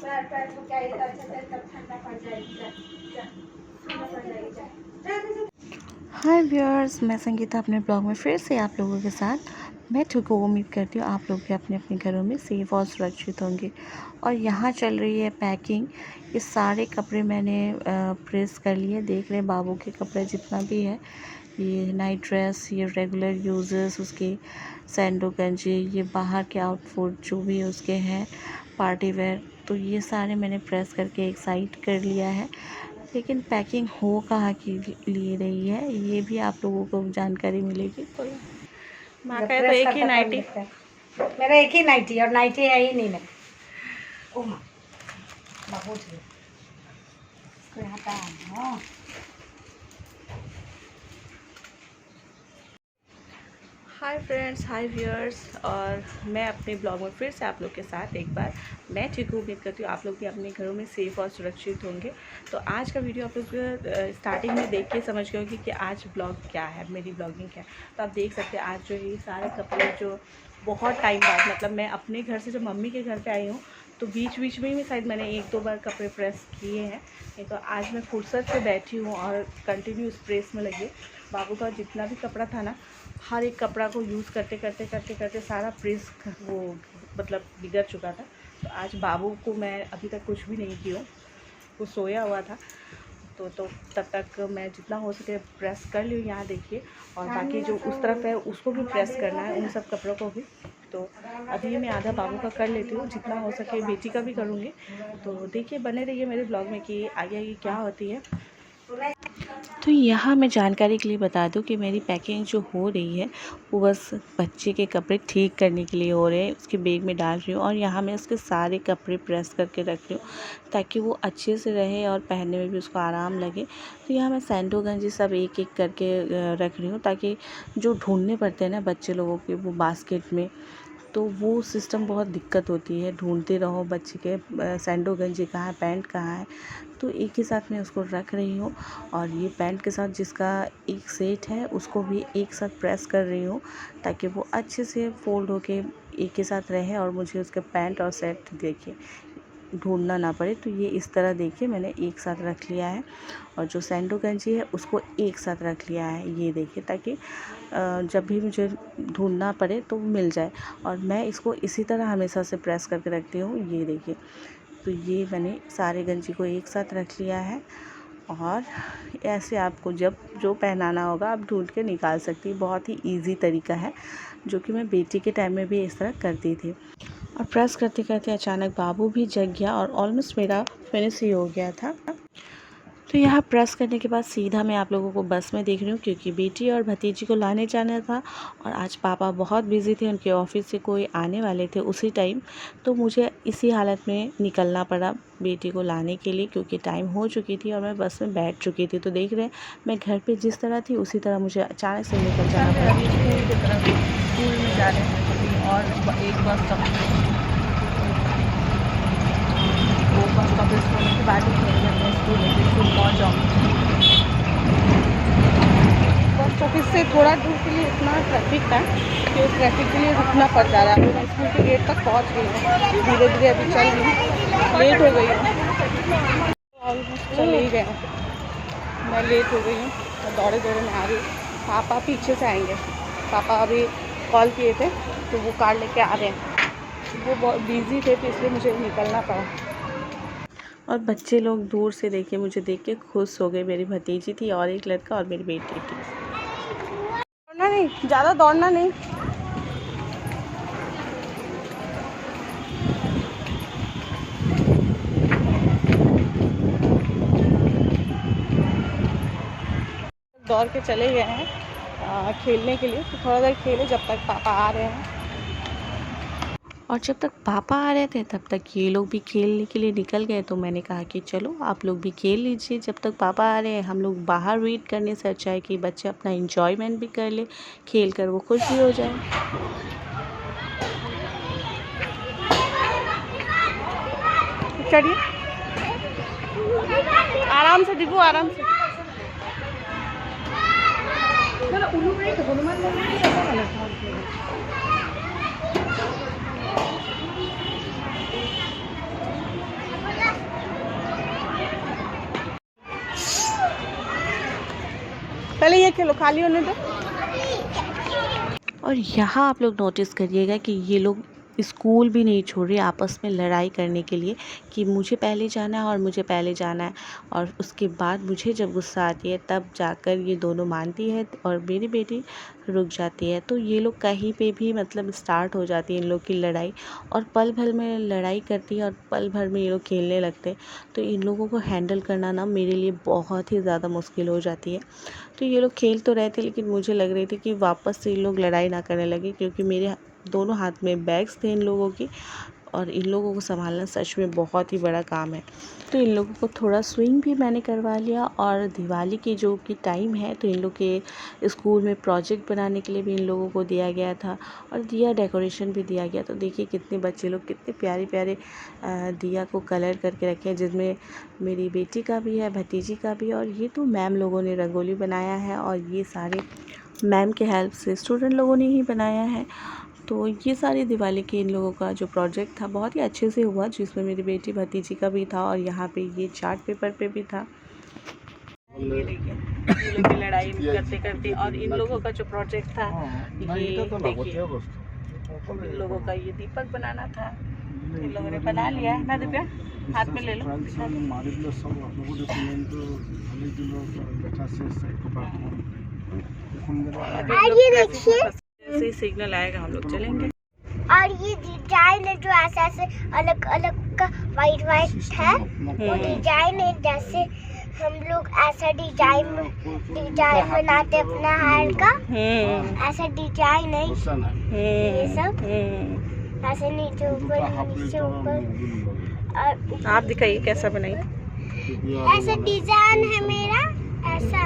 पैर पैर को क्या ये अच्छा से तब ठंडा पड़ जाएगी, ठंडा पड़ जाएगी, जा। हाय व्यूअर्स, मैं संगीता अपने ब्लॉग में फिर से आप लोगों के साथ। मैं ठीक हूँ, उम्मीद करती हूँ आप लोग भी अपने अपने घरों में सेफ़ और सुरक्षित होंगे। और यहाँ चल रही है पैकिंग। ये सारे कपड़े मैंने प्रेस कर लिए। देख रहे हैं बाबू के कपड़े जितना भी है, ये नाइट ड्रेस, ये रेगुलर यूज़र्स उसके, सैंडो गंजी, ये बाहर के आउटफिट जो भी उसके हैं, पार्टी वेयर, तो ये सारे मैंने प्रेस करके एक साइड कर लिया है। लेकिन पैकिंग हो कहाँ की लिए रही है ये भी आप लोगों को जानकारी मिलेगी। तो माँ का तो एक ही नाइटी, मेरा एक ही नाइटी, और नाइटी है ही नहीं मेरे। ओ माँ बाबू जी इसको यहाँ पे आना। हाय फ्रेंड्स, हाय व्यूअर्स, और मैं अपने ब्लॉग में फिर से आप लोग के साथ एक बार। मैं ठीक हूँ, उम्मीद करती हूँ आप लोग भी अपने घरों में सेफ़ और सुरक्षित होंगे। तो आज का वीडियो आप लोग स्टार्टिंग में देख के समझ गए होंगे कि आज ब्लॉग क्या है, मेरी ब्लॉगिंग क्या है। तो आप देख सकते हैं आज जो ये सारे कपड़े जो बहुत टाइम बाद, मतलब मैं अपने घर से जब मम्मी के घर पर आई हूँ तो बीच बीच में ही शायद मैंने 1-2 बार कपड़े प्रेस किए हैं। नहीं तो आज मैं फुर्सत से बैठी हूँ और कंटिन्यूस प्रेस में लगी। बाबू का जितना भी कपड़ा था ना, हर एक कपड़ा को यूज़ करते करते करते करते सारा प्रेस वो मतलब बिगड़ चुका था। तो आज बाबू को मैं अभी तक कुछ भी नहीं की हूँ, वो सोया हुआ था। तो तब तक मैं जितना हो सके प्रेस कर ली हूँ। यहाँ देखिए, और बाकी जो उस तरफ है उसको भी प्रेस करना है, उन सब कपड़ों को भी। तो अभी मैं आधा बाबू का कर लेती हूँ, जितना हो सके बेटी का भी करूँगी। तो देखिए, बने रहिए मेरे ब्लॉग में कि आगे आगे क्या होती है। तो यहाँ मैं जानकारी के लिए बता दूँ कि मेरी पैकिंग जो हो रही है वो बस बच्चे के कपड़े ठीक करने के लिए हो रहे हैं। उसके बैग में डाल रही हूँ और यहाँ मैं उसके सारे कपड़े प्रेस करके रख रही हूँ ताकि वो अच्छे से रहे और पहनने में भी उसको आराम लगे। तो यहाँ मैं सैंडो गंजी सब एक एक करके रख रही हूँ ताकि जो ढूंढने पड़ते हैं ना बच्चे लोगों के वो बास्केट में, तो वो सिस्टम बहुत दिक्कत होती है। ढूंढते रहो बच्चे के सैंडो गंजी कहाँ है, पैंट कहाँ है। तो एक ही साथ मैं उसको रख रही हूँ। और ये पैंट के साथ जिसका एक सेट है उसको भी एक साथ प्रेस कर रही हूँ ताकि वो अच्छे से फोल्ड होके एक ही साथ रहे और मुझे उसके पैंट और सेट देखिए ढूंढना ना पड़े। तो ये इस तरह देखिए मैंने एक साथ रख लिया है। और जो सैंडो गंजी है उसको एक साथ रख लिया है, ये देखिए, ताकि जब भी मुझे ढूंढना पड़े तो मिल जाए। और मैं इसको इसी तरह हमेशा से प्रेस करके रखती हूँ, ये देखिए। तो ये मैंने सारे गंजी को एक साथ रख लिया है। और ऐसे आपको जब जो पहनाना होगा आप ढूंढ के निकाल सकती। बहुत ही इजी तरीका है जो कि मैं बेटी के टाइम में भी इस तरह करती थी। और प्रेस करते करते अचानक बाबू भी जग गया और ऑलमोस्ट मेरा फिनिश ही हो गया था। तो यहाँ प्रेस करने के बाद सीधा मैं आप लोगों को बस में देख रही हूँ क्योंकि बेटी और भतीजी को लाने जाना था। और आज पापा बहुत बिजी थे, उनके ऑफिस से कोई आने वाले थे उसी टाइम। तो मुझे इसी हालत में निकलना पड़ा बेटी को लाने के लिए क्योंकि टाइम हो चुकी थी और मैं बस में बैठ चुकी थी। तो देख रहे हैं मैं घर पे जिस तरह थी उसी तरह मुझे अचानक से निकल जाना पड़ा। स्कूल की तरफ, स्कूल में जा रहे हैं और एक बस वो बस वापस होने के बाद ही मैं स्कूल पहुँच जाऊँगी। बस ऑफिस से थोड़ा दूर के लिए इतना ट्रैफिक है कि उस ट्रैफिक के लिए रुकना पड़ जा रहा है। अभी मैं स्कूल के गेट तक पहुँच गई हूँ, धीरे धीरे अभी चल रही हूँ, लेट हो गई हूँ, ऑलमोस्ट चल ही गए हूँ। मैं लेट हो गई हूँ और दौड़े दौड़े में आ रही हूँ। पापा पीछे से आएंगे, पापा अभी कॉल किए थे तो वो कार लेके आ रहे हैं। वो बहुत बिजी थे तो इसलिए मुझे निकलना पड़ा। और बच्चे लोग दूर से देखिए मुझे देख के खुश हो गए। मेरी भतीजी थी और एक लड़का और मेरी बेटी थी। दौड़ना नहीं, ज़्यादा दौड़ना नहीं। दौड़ के चले गए हैं खेलने के लिए। तो थोड़ा देर खेले जब तक पापा आ रहे हैं। और जब तक पापा आ रहे थे तब तक ये लोग भी खेलने के लिए निकल गए। तो मैंने कहा कि चलो आप लोग भी खेल लीजिए जब तक पापा आ रहे हैं। हम लोग बाहर वेट करने से अच्छा है कि बच्चे अपना एंजॉयमेंट भी कर ले, खेल कर वो खुश भी हो जाए। चलिए आराम से दिखो, आराम से। पहले ये खेलो, खाली होने दो। और यहाँ आप लोग नोटिस करिएगा कि ये लोग स्कूल भी नहीं छोड़ रहे आपस में लड़ाई करने के लिए कि मुझे पहले जाना है और मुझे पहले जाना है। और उसके बाद मुझे जब गुस्सा आती है तब जाकर ये दोनों मानती है और मेरी बेटी रुक जाती है। तो ये लोग कहीं पे भी मतलब स्टार्ट हो जाती है इन लोग की लड़ाई, और पल भर में लड़ाई करती है और पल भर में ये लोग खेलने लगते हैं। तो इन लोगों को हैंडल करना ना मेरे लिए बहुत ही ज़्यादा मुश्किल हो जाती है। तो ये लोग खेल तो रहे थे, लेकिन मुझे लग रही थी कि वापस से इन लोग लड़ाई ना करने लगे, क्योंकि मेरे दोनों हाथ में बैग्स थे इन लोगों की, और इन लोगों को संभालना सच में बहुत ही बड़ा काम है। तो इन लोगों को थोड़ा स्विंग भी मैंने करवा लिया। और दिवाली की जो कि टाइम है, तो इन लोग के स्कूल में प्रोजेक्ट बनाने के लिए भी इन लोगों को दिया गया था और दिया डेकोरेशन भी दिया गया। तो देखिए कितने बच्चे लोग कितने प्यारे प्यारे दिया को कलर करके रखे हैं, जिसमें मेरी बेटी का भी है, भतीजी का भी। और ये तो मैम लोगों ने रंगोली बनाया है, और ये सारे मैम के हेल्प से स्टूडेंट लोगों ने ही बनाया है। तो ये सारी दिवाली के इन लोगों का जो प्रोजेक्ट था बहुत ही अच्छे से हुआ, जिसमें मेरी बेटी भतीजी का भी था, और यहाँ पे ये चार्ट पेपर पे भी था। ये देखिए ये लोग की लड़ाई करते करते, और इन लोगों का जो प्रोजेक्ट था ये देखिए, इन लोगों का ये दीपक बनाना था, इन लोगों ने बना लिया है ना। दिव्या हाथ में ले लो। ऐसे सिग्नल आएगा हम लोग चलेंगे। और ये डिजाइन है जो ऐसे ऐसे अलग अलग का वाइट वाइट है, वो डिजाइन है जैसे हम लोग ऐसा डिजाइन बनाते अपना हार का, ऐसा डिजाइन है ये सब, ऐसे नीचे ऊपर। और आप दिखाइए कैसा बनाई। ऐसा डिजाइन है मेरा, ऐसा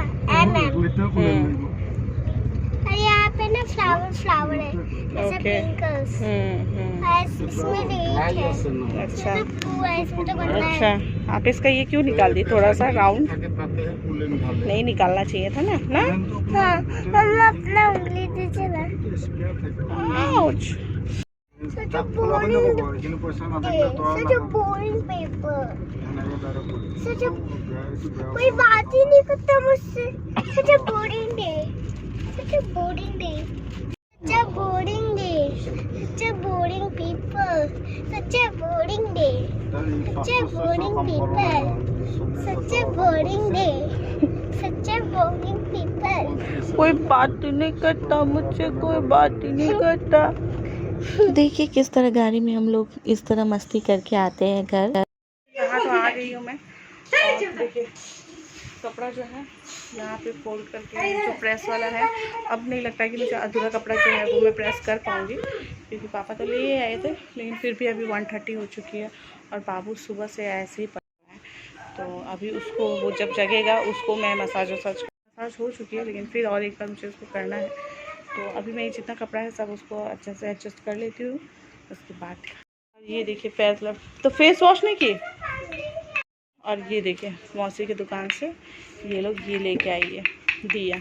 और यहाँ पे ना फ्लावर है ऐसे पिंकल्स, इसमें रेड है। अच्छा इसमें तो बनना है। अच्छा, आप इसका ये क्यों निकाल दी थोड़ा सा राउंड? नहीं निकालना चाहिए था ना। हाँ, हम अपना उंगली दीजिए ना। Ouch. Such a boring paper. कोई बात ही नहीं करता मुझसे। Such a boring day. Such a boring day. Such a boring day. Such a boring people. Such a boring day. Such a boring people. Such a boring day. Such a boring people. कोई बात ही नहीं करता मुझसे, कोई बात ही नहीं करता। देखिए किस तरह गाड़ी में हम लोग इस तरह मस्ती करके आते हैं घर। यहाँ तो आ गई हूँ मैं, और देखिए कपड़ा जो है यहाँ पे फोल्ड करके जो प्रेस वाला है, अब नहीं लगता कि मुझे अधूरा कपड़ा जो है वो मैं प्रेस कर पाऊँगी, क्योंकि पापा तो ले आए थे, लेकिन फिर भी अभी 1:30 हो चुकी है और बाबू सुबह से ऐसे ही पड़ा है। तो अभी उसको वो जब जगेगा उसको मैं मसाज हो चुकी है, लेकिन फिर और एक बार मुझे उसको करना है। तो अभी मैं जितना कपड़ा है सब उसको अच्छे से एडजस्ट कर लेती हूँ, उसके बाद। ये देखिए पैर तो फेस वॉश नहीं की, और ये देखिए मौसी की दुकान से ये लोग ये लेके आई है दिया।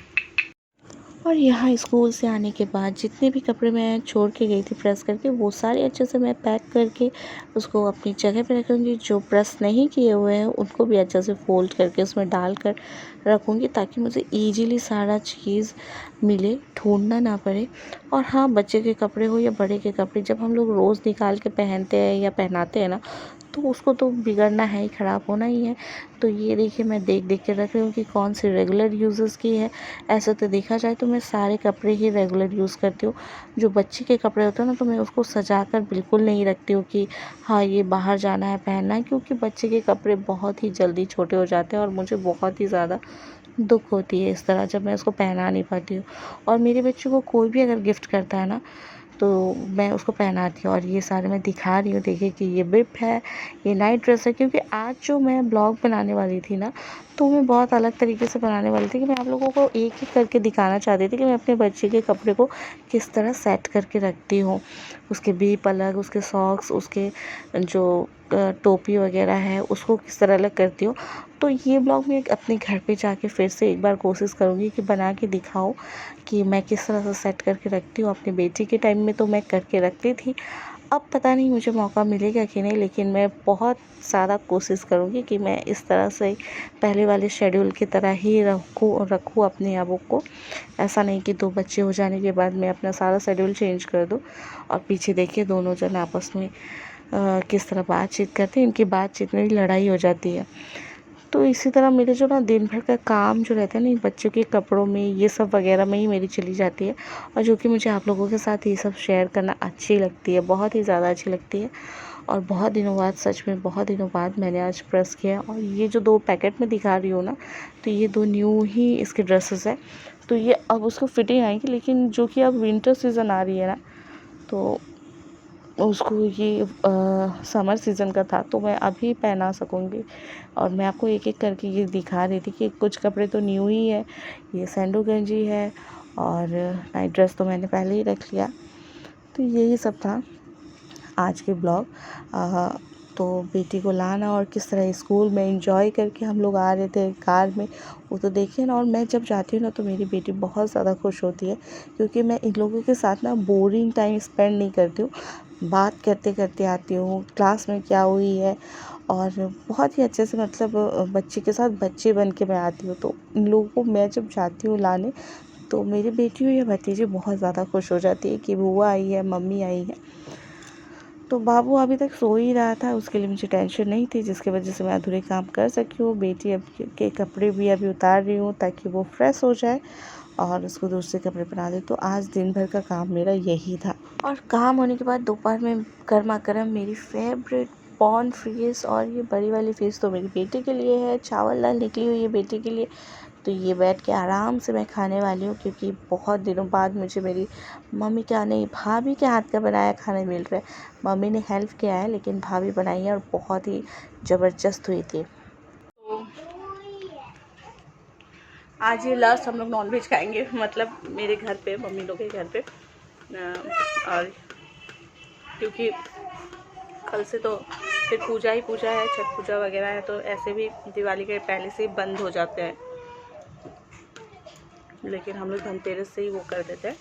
और यहाँ स्कूल से आने के बाद जितने भी कपड़े मैं छोड़ के गई थी प्रेस करके, वो सारे अच्छे से मैं पैक करके उसको अपनी जगह पे रखूँगी। जो प्रेस नहीं किए हुए हैं उनको भी अच्छे से फोल्ड करके उसमें डाल कर रखूँगी, ताकि मुझे ईजीली सारा चीज़ मिले, ढूंढना ना पड़े। और हाँ, बच्चे के कपड़े हो या बड़े के कपड़े, जब हम लोग रोज़ निकाल के पहनते हैं या पहनाते हैं ना, तो उसको तो बिगड़ना है ही, ख़राब होना ही है। तो ये देखिए मैं देख के रख रही हूँ कि कौन सी रेगुलर यूज़ेस की है। ऐसे तो देखा जाए तो मैं सारे कपड़े ही रेगुलर यूज़ करती हूँ। जो बच्चे के कपड़े होते हैं ना, तो मैं उसको सजा कर बिल्कुल नहीं रखती हूँ कि हाँ ये बाहर जाना है पहनना है, क्योंकि बच्चे के कपड़े बहुत ही जल्दी छोटे हो जाते हैं और मुझे बहुत ही ज़्यादा दुख होती है इस तरह जब मैं उसको पहना नहीं पाती हूँ। और मेरे बच्चों को कोई भी अगर गिफ्ट करता है ना, तो मैं उसको पहनाती हूँ। और ये सारे मैं दिखा रही हूँ, देखिए कि ये बिप है, ये नाइट ड्रेस है, क्योंकि आज जो मैं ब्लॉग बनाने वाली थी ना, तो मैं बहुत अलग तरीके से बनाने वाली थी कि मैं आप लोगों को एक एक करके दिखाना चाहती थी कि मैं अपने बच्चे के कपड़े को किस तरह सेट करके रखती हूँ। उसके बीप अलग, उसके सॉक्स, उसके जो टोपी वगैरह है उसको किस तरह अलग करती हूँ। तो ये ब्लॉग मैं अपने घर पे जाके फिर से एक बार कोशिश करूँगी कि बना के दिखाऊँ कि मैं किस तरह से सेट करके रखती हूँ। अपनी बेटी के टाइम में तो मैं करके रखती थी, अब पता नहीं मुझे मौका मिलेगा कि नहीं, लेकिन मैं बहुत ज़्यादा कोशिश करूँगी कि मैं इस तरह से पहले वाले शेड्यूल की तरह ही रखूँ अपने आप को। ऐसा नहीं कि 2 बच्चे हो जाने के बाद मैं अपना सारा शेड्यूल चेंज कर दूँ। और पीछे देखिए दोनों जन आपस में किस तरह बातचीत करते हैं, इनकी बातचीत में भी लड़ाई हो जाती है। तो इसी तरह मेरे जो ना दिन भर का काम जो रहता है ना, बच्चों के कपड़ों में ये सब वगैरह में ही मेरी चली जाती है। और जो कि मुझे आप लोगों के साथ ये सब शेयर करना अच्छी लगती है, बहुत ही ज़्यादा अच्छी लगती है। और बहुत दिनों बाद, सच में बहुत दिनों बाद मैंने आज प्रेस किया। और ये जो 2 पैकेट में दिखा रही हूँ ना, तो ये 2 न्यू ही इसके ड्रेसेस है। तो ये अब उसको फिटिंग आएंगी, लेकिन जो कि अब विंटर सीज़न आ रही है ना, तो उसको ये समर सीज़न का था, तो मैं अभी पहना सकूँगी। और मैं आपको एक-एक करके ये दिखा रही थी कि कुछ कपड़े तो न्यू ही है। ये सैंडो गंजी है और नाइट ड्रेस तो मैंने पहले ही रख लिया। तो यही सब था आज के ब्लॉग। तो बेटी को लाना और किस तरह स्कूल में एंजॉय करके हम लोग आ रहे थे कार में, वो तो देखिए ना। और मैं जब जाती हूँ ना, तो मेरी बेटी बहुत ज़्यादा खुश होती है, क्योंकि मैं इन लोगों के साथ ना बोरिंग टाइम स्पेंड नहीं करती हूँ। बात करते करते आती हूँ, क्लास में क्या हुई है, और बहुत ही अच्छे से, मतलब बच्चे के साथ बच्चे बन के मैं आती हूँ। तो इन लोगों को मैं जब जाती हूँ लाने, तो मेरी बेटी हो या भतीजी बहुत ज़्यादा खुश हो जाती है कि बुआ आई है, मम्मी आई है। तो बाबू अभी तक सो ही रहा था, उसके लिए मुझे टेंशन नहीं थी, जिसकी वजह से मैं अधूरे काम कर सकी हूँ। बेटी अब के कपड़े भी अभी उतार रही हूँ ताकि वो फ्रेश हो जाए और उसको दूसरे कपड़े पहना दे। तो आज दिन भर का काम मेरा यही था। और काम होने के बाद दोपहर में गर्मा गर्म मेरी फेवरेट पॉन फिश, और ये बड़ी वाली फिश तो मेरी बेटी के लिए है, चावल दाल निकली हुई है बेटी के लिए। तो ये बैठ के आराम से मैं खाने वाली हूँ, क्योंकि बहुत दिनों बाद मुझे मेरी मम्मी का नहीं, भाभी के हाथ का बनाया खाना मिल रहा है। मम्मी ने हेल्प किया है, लेकिन भाभी बनाई है और बहुत ही ज़बरदस्त हुई थी। तो आज ये लास्ट हम लोग नॉनवेज खाएंगे, मतलब मेरे घर पे, मम्मी लोग के घर पे। और क्योंकि कल से तो फिर पूजा ही पूजा है, छठ पूजा वगैरह है, तो ऐसे भी दिवाली के पहले से ही बंद हो जाते हैं, लेकिन हम लोग धनतेरस से ही वो कर देते हैं।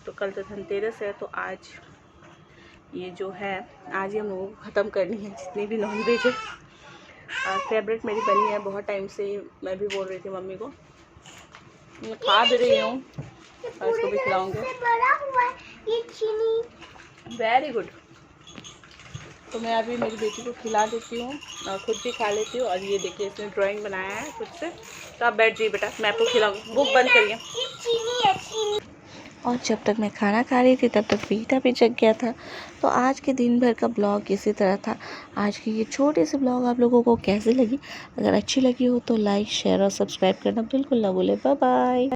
तो कल तो धनतेरस है, तो आज ये जो है, आज ही हम लोगों को ख़त्म करनी है जितनी भी नॉनवेज है। फेवरेट मेरी बनी है बहुत टाइम से, मैं भी बोल रही थी मम्मी को, मैं खा भी रही हूँ और इसको भी खिलाऊँगी। Very good. तो मैं अभी मेरी बेटी को खिला देती हूँ और खुद भी खा लेती हूँ। और ये देखिए, इसने ड्राइंग बनाया है खुद से। तो आप बैठ जाइए बेटा, मैं आपको खिलाऊँगी। बुक बंद करिए। और जब तक मैं खाना खा रही थी, तब तक बेटा भी जग गया था। तो आज के दिन भर का ब्लॉग इसी तरह था। आज की ये छोटी सी ब्लॉग आप लोगों को कैसी लगी? अगर अच्छी लगी हो तो लाइक, शेयर और सब्सक्राइब करना बिल्कुल ना भूलें। Bye bye.